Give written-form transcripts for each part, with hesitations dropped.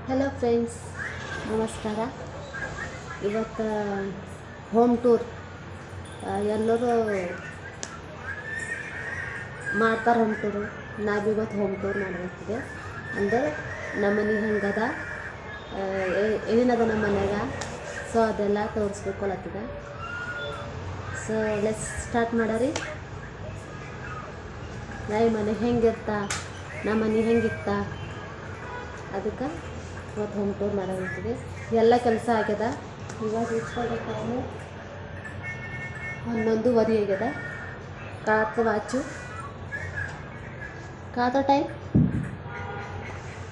Hello friends, ನಮಸ್ಕಾರ. ಇವತ್ತು home tour ಎಲ್ಲರೂ ಮಾಡ್ತಾರೆ. ಹೋಮ್ ಟೂರು ನಾವು ಇವತ್ತು ಹೋಮ್ ಟೂರ್ ಮಾಡಬೇಕಿದೆ. ಅಂದರೆ ನಮ್ಮ ಮನೆ ಹೆಂಗದ, ಏನದ ನಮ್ಮ ಮನೆಯಾಗ, ಸೊ ಅದೆಲ್ಲ ತೋರಿಸ್ಬೇಕಲ್ಲತ್ತಿದೆ. ಸೊ ಲೆಟ್ಸ್ ಸ್ಟಾರ್ಟ್ ಮಾಡರಿ. ನಾಯಿ ಮನೆ ಹೆಂಗಿರ್ತ, ನಮ್ಮ ಮನೆ ಹೆಂಗಿತ್ತ, ಅದಕ್ಕೆ ಇವತ್ತು ಹೋಮ್ ಟೂರ್ ಮಾಡೋದಿದೆ. ಎಲ್ಲ ಕೆಲಸ ಆಗ್ಯದ. ಇವಾಗ ಇಷ್ಟೊಂದು ಟೈಮು 11:30 ಆಗ್ಯದ. ಕಾತ ಟೈಮ್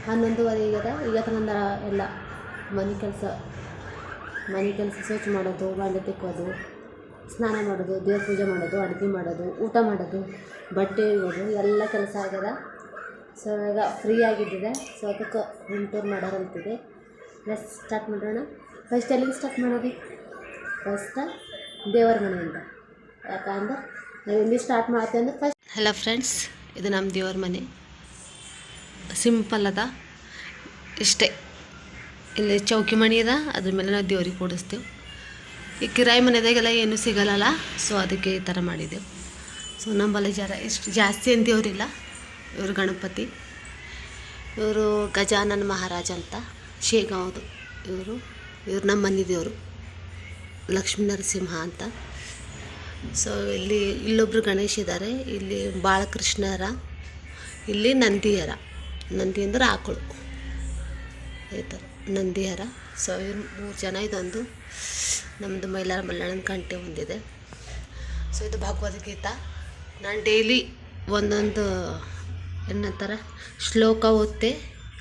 11:30 ಆಗ್ಯದ. ಈಗ ನಂದು ಎಲ್ಲ ಮನೆ ಕೆಲಸ ಸ್ವಚ್ಛ ಮಾಡೋದು, ಬಾಂಡೆ ತಿಕ್ಕೋದು, ಸ್ನಾನ ಮಾಡೋದು, ದೇವ್ರ ಪೂಜೆ ಮಾಡೋದು, ಅಡುಗೆ ಮಾಡೋದು, ಊಟ ಮಾಡೋದು, ಬಟ್ಟೆ ಒಗೆಯೋದು ಎಲ್ಲ ಕೆಲಸ ಆಗ್ಯದ. ಸೊ ಈಗ ಫ್ರೀ ಆಗಿದ್ದಿದೆ. ಸೊ ಅದಕ್ಕೆ ಹೋಮ್ ಟೂರ್ ಮಾಡೋರಂತಿದೆ. ಲೆಟ್ಸ್ ಸ್ಟಾರ್ಟ್ ಮಾಡೋಣ. ಫಸ್ಟ್ ಎಲ್ಲಿಂದ ಸ್ಟಾರ್ಟ್ ಮಾಡೋದು? ಫಸ್ಟ್ ದೇವರ ಮನೆಯಿಂದ. ಯಾಕಂದ್ರೆ ನಾವು ಇಲ್ಲಿ ಸ್ಟಾರ್ಟ್ ಮಾಡ್ತೀವಿ ಅಂದ್ರೆ ಫಸ್ಟ್. ಹಲೋ ಫ್ರೆಂಡ್ಸ್, ಇದು ನಮ್ಮ ದೇವ್ರ ಮನೆ. ಸಿಂಪಲ್ ಅದ, ಇಷ್ಟೇ. ಇಲ್ಲಿ ಚೌಕಿ ಮಣಿ ಅದ, ಅದ್ರ ಮೇಲೆ ನಾವು ದೇವ್ರಿಗೆ ಕೂಡಿಸ್ತೇವೆ. ಈ ಕಿರಾಯಿ ಮನೆದಾಗೆಲ್ಲ ಏನೂ ಸಿಗಲ್ಲಲ್ಲ, ಸೊ ಅದಕ್ಕೆ ಈ ಥರ ಮಾಡಿದ್ದೆವು. ಸೊ ನಮ್ಮಲ್ಲಿ ಇಷ್ಟು ಜಾಸ್ತಿ ಏನು ದೇವರಿಲ್ಲ. ಇವರು ಗಣಪತಿ, ಇವರು ಗಜಾನನ ಮಹಾರಾಜ ಅಂತ ಶೇಗಾಂವ್ದು. ಇವರು ನಮ್ಮ ಮನೆ ದೇವರು ಲಕ್ಷ್ಮೀ ನರಸಿಂಹ ಅಂತ. ಸೊ ಇಲ್ಲೊಬ್ಬರು ಗಣೇಶ ಇದ್ದಾರೆ, ಇಲ್ಲಿ ಬಾಳಕೃಷ್ಣರ, ಇಲ್ಲಿ ನಂದಿಯರ. ನಂದಿ ಅಂದ್ರೆ ಆಕಳು, ಈ ಥರ ನಂದಿಯರ. ಸೊ ಇವ್ರು 3 ಜನ. ಇದೊಂದು ನಮ್ಮದು ಮೈಲಾರ ಮಲ್ಲಣ್ಣನ ಕಂಟೆ ಹೊಂದಿದೆ. ಸೊ ಇದು ಭಗವದ್ಗೀತಾ. ನಾನು ಡೈಲಿ ಒಂದೊಂದು ಏನಂತಾರೆ ಶ್ಲೋಕ ಓದ್ತೆ.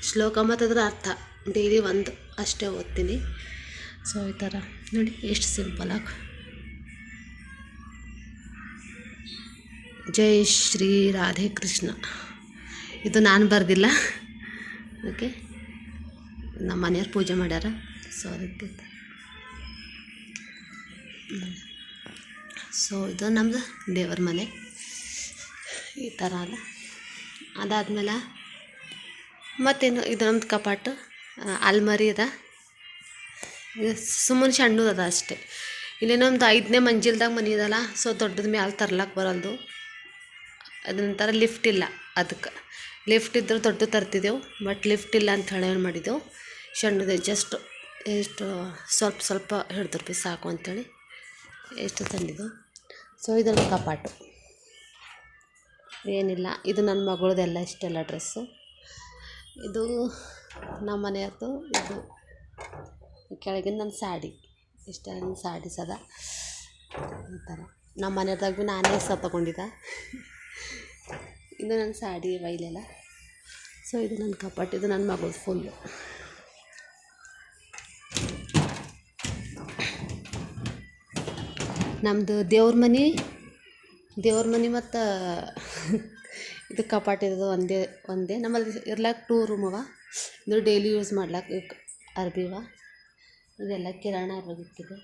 ಶ್ಲೋಕ ಮತ್ತು ಅದರ ಅರ್ಥ ಡೈಲಿ ಒಂದು ಅಷ್ಟೇ ಓದ್ತೀನಿ. ಸೊ ಈ ಥರ ನೋಡಿ ಎಷ್ಟು ಸಿಂಪಲಾಗಿ. ಜೈ ಶ್ರೀ ರಾಧೆ ಕೃಷ್ಣ. ಇದು ನಾನು ಬರೆದಿಲ್ಲ, ಓಕೆ, ನಮ್ಮ ಮನೆಯವ್ರು ಪೂಜೆ ಮಾಡ್ಯಾರ. ಸೊ ಅದಕ್ಕೆ ಸೊ ಇದು ನಮ್ಮದು ದೇವರ ಮನೆ ಈ ಥರ ಅಲ್ಲ. ಅದಾದಮೇಲೆ ಮತ್ತೇನು, ಇದು ನಮ್ಮದು ಕಪಾಟು, ಅಲ್ಮರಿ ಅದ. ಇದು ಸುಮ್ಮನೆ ಸಣ್ಣದು ಅದ ಅಷ್ಟೇ. ಇಲ್ಲಿ ನಮ್ಮದು 5ನೇ ಮಂಜಿಲ್ದಾಗ ಮನೆ ಇದಲ್ಲ, ಸೊ ದೊಡ್ಡದ ಮ್ಯಾಲೆ ತರ್ಲಕ್ಕೆ ಬರಲ್ದು. ಅದಂತರ ಲಿಫ್ಟ್ ಇಲ್ಲ. ಅದಕ್ಕೆ ಲಿಫ್ಟ್ ಇದ್ರೆ ದೊಡ್ಡ ತರ್ತಿದ್ದೆವು, ಬಟ್ ಲಿಫ್ಟ್ ಇಲ್ಲ ಅಂತ ಹೇಳಿ ಏನು ಮಾಡಿದೆವು, ಸಣ್ಣದು ಜಸ್ಟ್ ಎಷ್ಟು ಸ್ವಲ್ಪ ಹಿಡಿದ್ರು ಸಾಕು ಅಂಥೇಳಿ ಎಷ್ಟು ತಂದಿದ್ದೆವು. ಸೊ ಇದೊಂದು ಕಪಾಟು, ಏನಿಲ್ಲ. ಇದು ನನ್ನ ಮಗಳದೆಲ್ಲ ಇಷ್ಟೆಲ್ಲ ಡ್ರೆಸ್ಸು. ಇದು ನಮ್ಮ ಮನೆಯದ್ದು. ಇದು ಕೆಳಗಿನ ನನ್ನ ಸಾಡಿ, ಇಷ್ಟೆಲ್ಲ ನನ್ನ ಸಾಡೀಸ್ ಅದ ಈ ಥರ. ನಮ್ಮ ಮನೆಯದಾಗ ಭೀ ನಾನೇ ತೊಗೊಂಡಿದ್ದೆ. ಇದು ನನ್ನ ಸಾಡಿ ವೈಲೆಲ್ಲ. ಸೊ ಇದು ನನ್ನ ಕಪಾಟು, ಇದು ನನ್ನ ಮಗಳು ಫುಲ್ಲು. ನಮ್ಮದು ದೇವ್ರ ಮನೆ ಮತ್ತು ಇದು ಕಪಾಟ್ ಇರೋದು ಒಂದೇ. ನಮ್ಮಲ್ಲಿ ಇರ್ಲಾಕ 2 ರೂಮ್ ಅವ. ಇದು ಡೈಲಿ ಯೂಸ್ ಮಾಡ್ಲಾಕ ಅರ್ಬಿವ. ಇದೆಲ್ಲ ಕಿರಾಣ ಇರೋದಿಕ್ಕಿದೆ.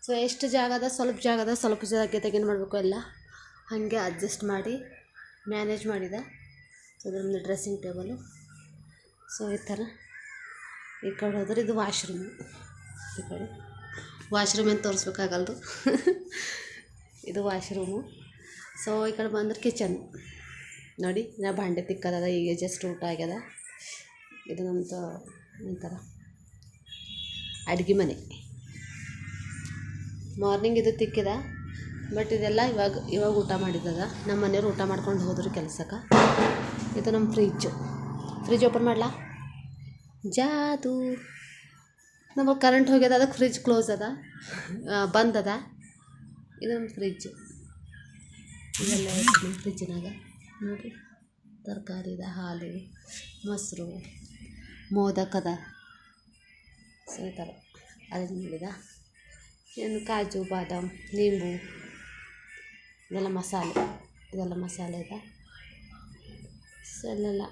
ಸೊ ಎಷ್ಟು ಜಾಗದ, ಸ್ವಲ್ಪ ಜಾಗದಾಗ ಏನು ಮಾಡಬೇಕು ಎಲ್ಲ ಹಾಗೆ ಅಡ್ಜಸ್ಟ್ ಮಾಡಿ ಮ್ಯಾನೇಜ್ ಮಾಡಿದೆ. ಸೊ ಇದು ನಮ್ಮದು ಡ್ರೆಸ್ಸಿಂಗ್ ಟೇಬಲು. ಸೊ ಈ ಥರ. ಈ ಕಡೆ ಹೋದ್ರೆ ಇದು ವಾಶ್ರೂಮು. ಈ ಕಡೆ ವಾಶ್ರೂಮ್ ಏನು ತೋರಿಸ್ಬೇಕಾಗಲ್ದು. ಇದು ವಾಶ್ರೂಮು. ಸೊ ಈ ಕಡೆ ಬಂದ್ರೆ ಕಿಚನ್ ನೋಡಿ. ನಾ ಭಾಂಡೆ ತಿಕ್ಕದ, ಈಗ ಜಸ್ಟ್ ಊಟ ಆಗ್ಯದ. ಇದು ನಮ್ಮದು ಒಂಥರ ಅಡುಗೆ ಮನೆ. ಮಾರ್ನಿಂಗ್ ಇದು ತಿಕ್ಕಿದ, ಬಟ್ ಇದೆಲ್ಲ ಇವಾಗ ಊಟ ಮಾಡಿದ್ದದ. ನಮ್ಮ ಮನೆಯವ್ರು ಊಟ ಮಾಡ್ಕೊಂಡು ಹೋದ್ರು ಕೆಲಸಕ್ಕೆ. ಇದು ನಮ್ಮ ಫ್ರಿಜ್ ಓಪನ್ ಮಾಡಲಾ? ಜಾದು. ನಮಗೆ ಕರೆಂಟ್ ಹೋಗ್ಯದ, ಅದಕ್ಕೆ ಫ್ರಿಜ್ ಕ್ಲೋಸ್ ಅದ, ಬಂದದ. ಇದು ನಮ್ಮ ಫ್ರಿಜ್ಜು. ಇದೆಲ್ಲ ನಮ್ಮ ಫ್ರಿಜ್ಜಿನಾಗ ನೋಡಿರಿ, ತರಕಾರಿ ಇದೆ, ಹಾಲು, ಮೊಸರು, ಮೋದಕದ. ಸೊ ಈ ಥರ ಅರೇಂಜ್ ಮಾಡಿದ. ಏನು ಕಾಜು, ಬಾದಾಮ್, ನಿಂಬು, ಇದೆಲ್ಲ ಮಸಾಲೆ ಇದೆ. ಸೊ ಇದೆಲ್ಲ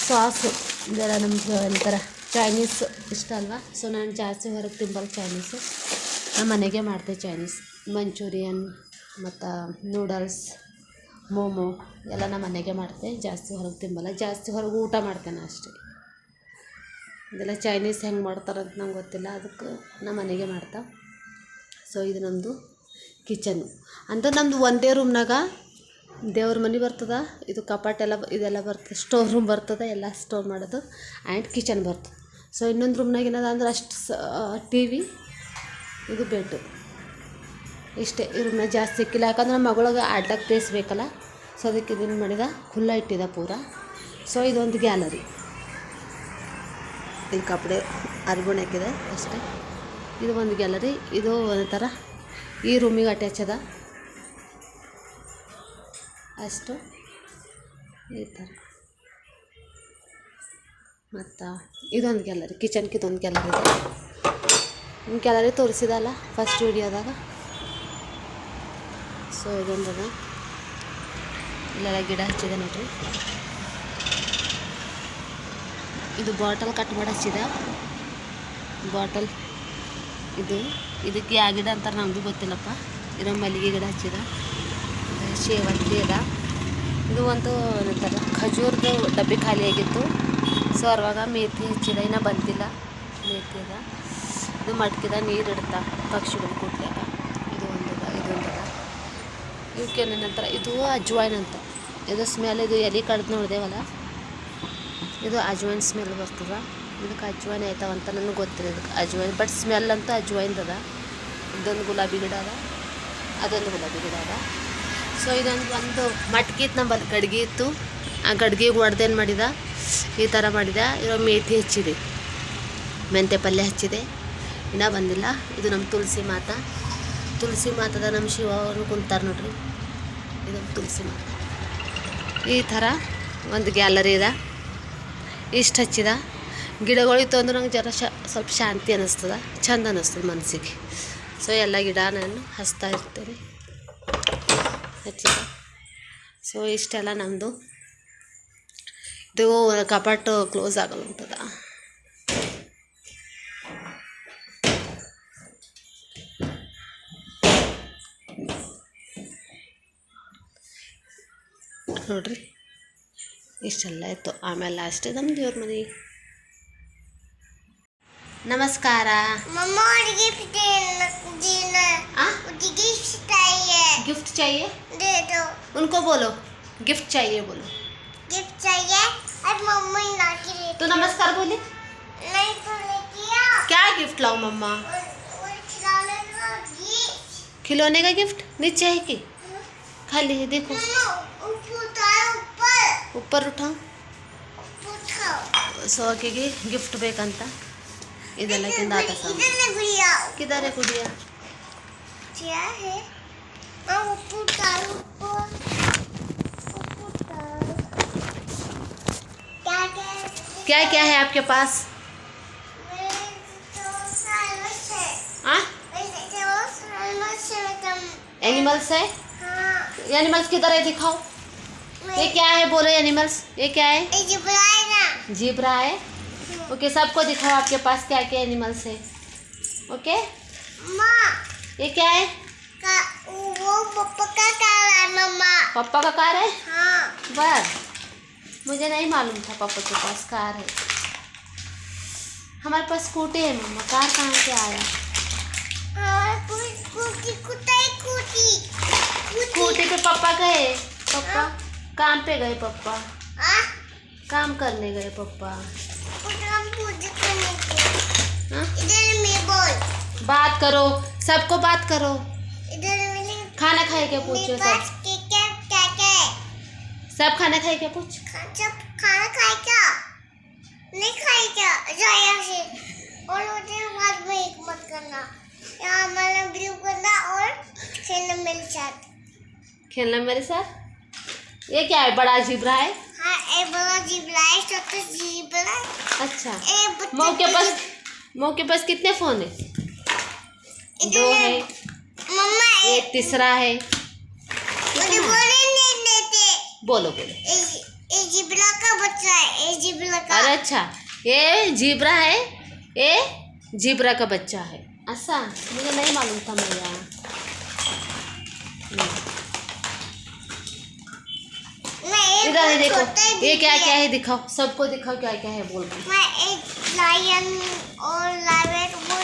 ಸಾಸು. ಇದೆಲ್ಲ ನಮ್ಗೆ ಒಂಥರ ಚೈನೀಸ್ ಇಷ್ಟ ಅಲ್ವಾ. ಸೊ ನಾನು ಜಾಸ್ತಿ ಹೊರಗೆ ತಿಂಬಲ್ಲ ಚೈನೀಸು. ನಮ್ಮ ಮನೆಗೆ ಮಾಡ್ತೇವೆ ಚೈನೀಸ್. ಮಂಚೂರಿಯನ್ ಮತ್ತು ನೂಡಲ್ಸ್, ಮೋಮೋ ಎಲ್ಲ ನಮ್ಮ ಮನೆಗೆ ಮಾಡ್ತೆ. ಜಾಸ್ತಿ ಹೊರಗೆ ತಿಂಬಲ್ಲ, ಜಾಸ್ತಿ ಹೊರಗೆ ಊಟ ಮಾಡ್ತೇನೆ ಅಷ್ಟೇ. ಇದೆಲ್ಲ ಚೈನೀಸ್ ಹೆಂಗೆ ಮಾಡ್ತಾರಂತ ನಂಗೆ ಗೊತ್ತಿಲ್ಲ, ಅದಕ್ಕೆ ನಮ್ಮ ಮನೆಗೆ ಮಾಡ್ತಾ. ಸೊ ಇದು ನಮ್ಮದು ಕಿಚನ್ನು. ಅಂದ್ರೆ ನಮ್ಮದು ಒಂದೇ ರೂಮ್ನಾಗ ದೇವ್ರ ಮನೆ ಬರ್ತದೆ, ಇದು ಕಪಾಟೆಲ್ಲ ಇದೆಲ್ಲ ಬರ್ತದೆ, ಸ್ಟೋರ್ ರೂಮ್ ಬರ್ತದೆ, ಎಲ್ಲ ಸ್ಟೋರ್ ಮಾಡೋದು ಆ್ಯಂಡ್ ಕಿಚನ್ ಬರ್ತದೆ. ಸೊ ಇನ್ನೊಂದು ರೂಮ್ನಾಗ ಏನದ ಅಂದ್ರೆ ಅಷ್ಟು ಟಿ ವಿ, ಇದು ಬೆಡ್ಡು, ಇಷ್ಟೇ. ಈ ರೂಮ್ನಾಗ ಜಾಸ್ತಿ ಸಿಕ್ಕಿಲ್ಲ, ಯಾಕಂದ್ರೆ ನಮ್ಮ ಮಗಳಿಗೆ ಆಡ್ಲಿಕ್ಕೆ ಪ್ಲೇಸ್ ಬೇಕಲ್ಲ. ಸೊ ಅದಕ್ಕೆ ಇದನ್ನು ಮಾಡಿದ ಖುಲ್ಲ ಇಟ್ಟಿದೆ ಪೂರ. ಸೊ ಇದೊಂದು ಗ್ಯಾಲರಿ, ಇದು ಕಪಡೆ ಅರ್ಗುಣ್ ಹಾಕಿದೆ ಅಷ್ಟೇ. ಇದು ಒಂದು ಗ್ಯಾಲರಿ, ಇದು ಒಂಥರ ಈ ರೂಮಿಗೆ ಅಟ್ಯಾಚ್ ಅದ ಅಷ್ಟು ಈ ಥರ. ಮತ್ತು ಇದೊಂದು ಗ್ಯಾಲರಿ, ಕಿಚನ್ಗೆ ಇದೊಂದು ಗ್ಯಾಲರಿ ಇದೆ. ನಿಮ್ಮ ಗ್ಯಾಲರಿ ತೋರಿಸಿದಲ್ಲ ಫಸ್ಟ್ ವೀಡಿಯೋದಾಗ. ಸೊ ಇದೊಂದದ, ಇಲ್ಲೆಲ್ಲ ಗಿಡ ಹಚ್ಚಿದೆ ನೋಡ್ರಿ. ಇದು ಬಾಟಲ್ ಕಟ್ ಮಾಡಿ ಹಚ್ಚಿದೆ, ಬಾಟಲ್. ಇದಕ್ಕೆ ಯಾವ ಗಿಡ ಅಂತಾರೆ ನಮಗೂ ಗೊತ್ತಿಲ್ಲಪ್ಪ. ಇದು ಮಲ್ಲಿಗೆ ಗಿಡ ಹಚ್ಚಿದ, ಸೇವಂತಿ ಅದ. ಇದು ಒಂದು ಏನಂತಾರೆ ಖಜೂರ್ದು ಡಬ್ಬಿ ಖಾಲಿ ಆಗಿತ್ತು. ಸೊ ಅವಾಗ ಮೇಥಿ ಹಚ್ಚಿದ, ಇನ್ನೂ ಬಂದಿಲ್ಲ ಮೇಥಿ ಅದ. ಇದು ಮಡ್ಕಿದ ನೀರು ಇಡ್ತಾ ಪಕ್ಷಿಗಳು ಕೂತ್ಲಾಗ. ಇದು ಒಂದದ. ಇವಕ್ಕೆ ಏನಂತಾರೆ, ಇದು ಅಜ್ವಾಯಿನ್ ಅಂತ. ಇದು ಸ್ಮೆಲ್, ಇದು ಎಲೆ ಕಡ್ದು ನೋಡಿದೆವಲ್ಲ, ಇದು ಅಜ್ವಾಯಿನ್ ಸ್ಮೆಲ್ ಬರ್ತದೆ. ಇದಕ್ಕೆ ಅಜ್ವಾಯಿನ್ ಆಯ್ತಾವಂತ ನನಗೆ ಗೊತ್ತಿಲ್ಲ ಇದಕ್ಕೆ ಅಜ್ವಾಯಿನ್, ಬಟ್ ಸ್ಮೆಲ್ ಅಂತೂ ಅಜ್ವಾಯಿನ್ದು ಅದ. ಇದೊಂದು ಗುಲಾಬಿ ಗಿಡ ಅದ, ಅದೊಂದು ಗುಲಾಬಿ ಗಿಡ ಅದ. ಸೊ ಒಂದು ಮಟ್ಕಿ ಇತ್ತು, ನಮ್ಮಲ್ಲಿ ಗಡ್ಗೆ ಇತ್ತು. ಆ ಗಡ್ಗೆಗೆ ಒಡ್ದೇನು ಮಾಡಿದ, ಈ ಥರ ಮಾಡಿದ. ಇರೋ ಮೇಥಿ ಹಚ್ಚಿದೆ, ಮೆಂತ್ಯ ಪಲ್ಯ ಹಚ್ಚಿದೆ, ಇನ್ನೂ ಬಂದಿಲ್ಲ. ಇದು ನಮ್ಮ ತುಳಸಿ ಮಾತದ, ನಮ್ಮ ಶಿವನು ಕುಂತಾರೆ ನೋಡ್ರಿ. ಇದೊಂದು ತುಳಸಿ ಮಾತ. ಈ ಥರ ಒಂದು ಗ್ಯಾಲರಿ ಇದೆ, ಇಷ್ಟು ಹಚ್ಚಿದ. ಗಿಡಗಳಿತ್ತು ಅಂದ್ರೆ ನಂಗೆ ಸ್ವಲ್ಪ ಶಾಂತಿ ಅನ್ನಿಸ್ತದೆ, ಚಂದ ಅನ್ನಿಸ್ತದೆ ಮನಸ್ಸಿಗೆ. ಸೊ ಎಲ್ಲ ಗಿಡ ನಾನು ಹಚ್ತಾ ಇರ್ತೇನೆ, ಹಚ್ಚಿದ. ಸೊ ಇಷ್ಟೆಲ್ಲ ನಮ್ಮದು. ಇದು ಕಪಾಟು ಕ್ಲೋಸ್ ಆಗಲ್ಲಂತದ. ನೋಡ್ರಿ ಇಷ್ಟೆಲ್ಲ ಇತ್ತು. ಆಮೇಲೆ ಲಾಸ್ಟ್ ನಮ್ಮ ದೇವ್ರ ಮನೆ. नमस्कार। मम्मा गिफ्ट गिफ्ट चाहिए, दे दो। उनको बोलो गिफ्ट चाहिए, बोलो गिफ्ट चाहिए। और मम्मा ला के तो नमस्कार बोली। नहीं तूने किया। क्या गिफ्ट लाओ मम्मा? और खिलौने का गिफ्ट। खिलौने का गिफ्ट नीचे है कि खाली है? देखो ऊपर उठाओ। ಸೊ ಆಕೆಗೆ ಗಿಫ್ಟ್ ಬೇಕಂತ ಇದೆಲ್ಲ ಕಿಂದಾಟ ಸಾಮ. किधर है गुड़िया? क्या है? क्या क्या है आपके पास? एनिमल्स है? एनिमल्स किधर है, दिखाओ। ये क्या है बोलो, एनिमल्स ये क्या है? जीब्रा है। ओके सबको दिखाओ आपके पास क्या क्या एनिमल्स है। ओके ये क्या है? वो पापा का कार है मम्मा। पापा का कार है? हाँ। बस मुझे नहीं मालूम था पापा के पास कार है। हमारे पास स्कूटी है मम्मा, कार कहाँ से आया? स्कूटी पे पापा गए। पापा काम पे गए, पापा काम करने गए पापा। बात करो, सबको बात करो। खाना खाए क्या पूछो, सब खाना खाए क्या पूछ। खाना खाए क्या? नहीं खाए क्या? जाया से और मुझे बाद में एक मत करना, यहाँ हमारा व्यू करना और खेलना मेरे साथ। खेलना मेरे साथ? ये क्या है, बड़ा जीब्रा है? हाँ ये बड़ा जीब्रा है, छोटा जीब्रा। अच्छा मऊ के पास कितने फ़ोन है? 2 है मम्मा। ये तीसरा है। मुझे बोलने नहीं देते। बोलो बोलो। ये जीब्रा का बच्चा है, ये जीब्रा का। अरे अच्छा ये जीब्रा है, ये जीब्रा का बच्चा है। अच्छा मुझे नहीं मालूम था भैया। इधर ही देखो, छोटा ही ये क्या बिल्ली क्या है दिखाओ, सबको दिखाओ क्या क्या है बोल के। मैं एक लायन और लायन वो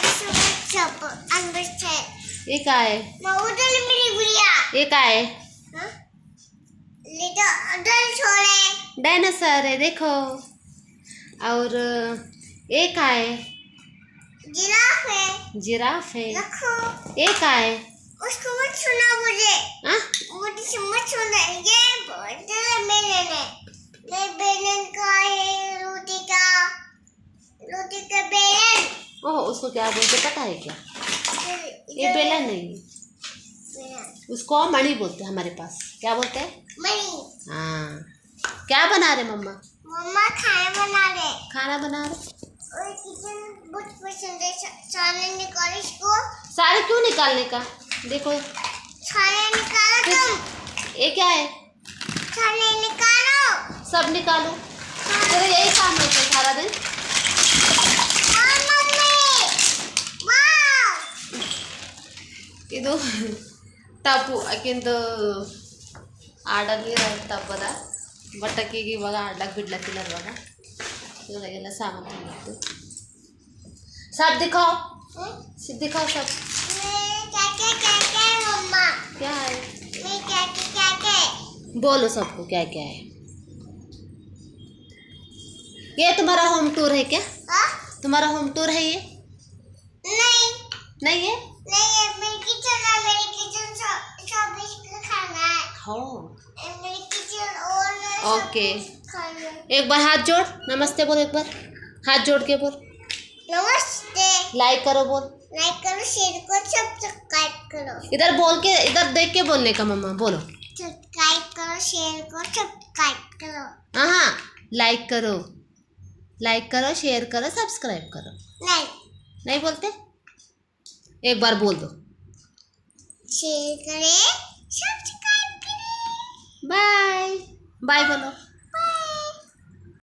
सब अंदर है। ये क्या है? मैं उधर मेरी गुड़िया। ये क्या है? हाँ? लेकिन उधर छोड़े। डायनासोर है देखो। और ये क्या है? जिराफ है। जिराफ है। रखो। ये क्या है? उसको मत सुना मुझे। हाँ? मुझे मत सुना। ये तेरे मेरे ने ये बेलन का है रोटी का बेलन। ओह, उसको क्या बोलते पता है क्या? ये बेलन नहीं, उसको मणि बोलते हैं हमारे पास। क्या बोलते हैं? मणि। हाँ। क्या बना रहे मम्मा? मम्मा खाना बना रहे। खाना बना रहे। और किचन बहुत पसंद है। सारे निकाल इसको। सारे क्यों निकालने का? देखो सारे निकालो तुम। ये क्या है? सारे निकालो। सब निकालो। तेरा यही काम होता है सारा दिन? हाँ मम्मी। वाह। ಇದು ಟಪ್ಪು ಆಕಿಂದು ಆಡಲಿರೋ ತಪ್ಪದ, ಬಟ್ ಆಕಿಗೆ ಇವಾಗ ಆಡ್ಲಕ್ಕೆ ಬಿಡ್ಲಕ್ಕಿಲ್ಲ ಇವಾಗ. ಇವಾಗೆಲ್ಲ ಸಾಮಾನು ತಂದಿತ್ತು. सब दिखाओ, दिखाओ सब। क्या मम्मा? क्या है? मैं क्या बोलो सबको क्या क्या है। ये तुम्हारा होम टूर है क्या? हाँ? तुम्हारा होम टूर है ये? नहीं नहीं है? नहीं ये मेरी किचन है। मेरी किचन सब इसका खाना है। हो मेरी किचन और ओके। खाना। एक बार हाथ जोड़, नमस्ते बोल, एक बार हाथ जोड़ के बोल। नमस्ते। लाइक करो बोल। लाइक करो, शेयर करो, सब्सक्राइब करो। इधर बोल के, इधर देख के बोलने का मम्मा, बोलो। सब्सक्राइब करो, शेयर करो, सब्सक्राइब करो। हाँ, लाइक करो, लाइक करो, शेयर करो, सब्सक्राइब करो। नहीं नहीं बोलते? एक बार बोल दो। शेयर करें, सब्सक्राइब करें। बाय बाय बोलो।